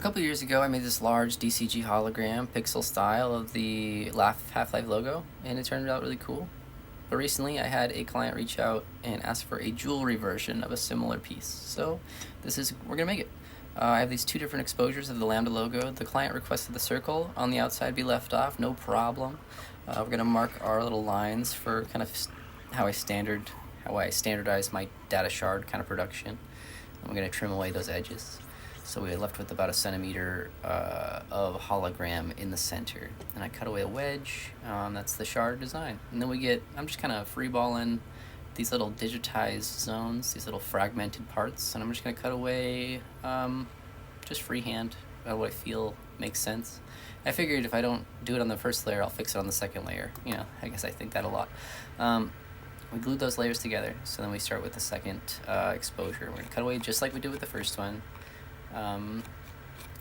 couple years ago, I made this large DCG hologram pixel style of the Half-Life logo, and it turned out really cool. But recently, I had a client reach out and ask for a jewelry version of a similar piece. So we're gonna make it. I have these two different exposures of the Lambda logo. The client requested the circle on the outside be left off, no problem. We're gonna mark our little lines for kind of how I standardize my data shard kind of production. I'm gonna trim away those edges. So we left with about a centimeter of hologram in the center. And I cut away a wedge, that's the shard design. And then I'm just kind of freeballing these little digitized zones, these little fragmented parts, and I'm just gonna cut away just freehand what I feel makes sense. I figured if I don't do it on the first layer, I'll fix it on the second layer. You know, I guess I think that a lot. We glued those layers together, so then we start with the second exposure. We're gonna cut away just like we did with the first one.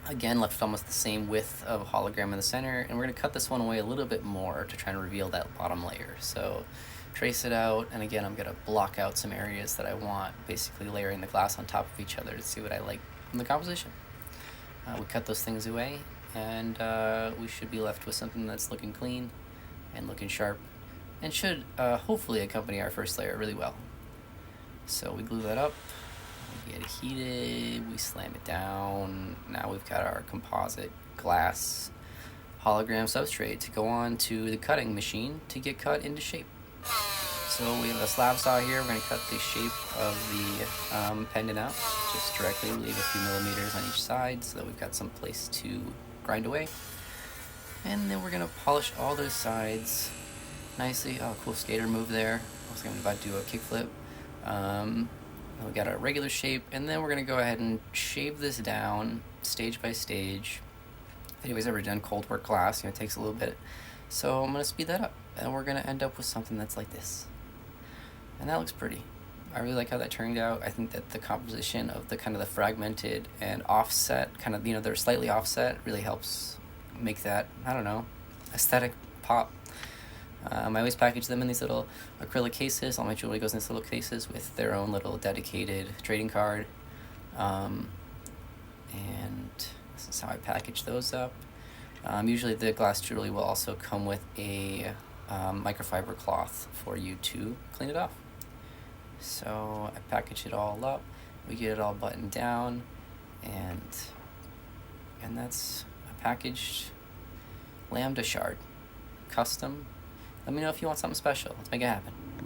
Again, left almost the same width of hologram in the center, and we're going to cut this one away a little bit more to try and reveal that bottom layer. So trace it out, and again, I'm going to block out some areas that I want, basically layering the glass on top of each other to see what I like in the composition. We cut those things away, and we should be left with something that's looking clean and looking sharp, and should hopefully accompany our first layer really well. So we glue that up. We get it heated, we slam it down. Now we've got our composite glass hologram substrate to go on to the cutting machine to get cut into shape. So we have a slab saw here. We're going to cut the shape of the pendant out just directly, leave a few millimeters on each side so that we've got some place to grind away. And then we're going to polish all those sides nicely. Oh, cool skater move there. I was about to do a kickflip. We got our regular shape, and then we're going to go ahead and shave this down stage by stage. If anybody's ever done cold work glass, it takes a little bit. So I'm going to speed that up, and we're going to end up with something that's like this. And that looks pretty. I really like how that turned out. I think that the composition of the kind of the fragmented and offset, they're slightly offset, really helps make that, I don't know, aesthetic pop. I always package them in these little acrylic cases. All my jewelry goes in these little cases with their own little dedicated trading card. And this is how I package those up. Usually the glass jewelry will also come with a microfiber cloth for you to clean it off. So I package it all up. We get it all buttoned down. And that's a packaged Lambda shard. Custom. Let me know if you want something special. Let's make it happen.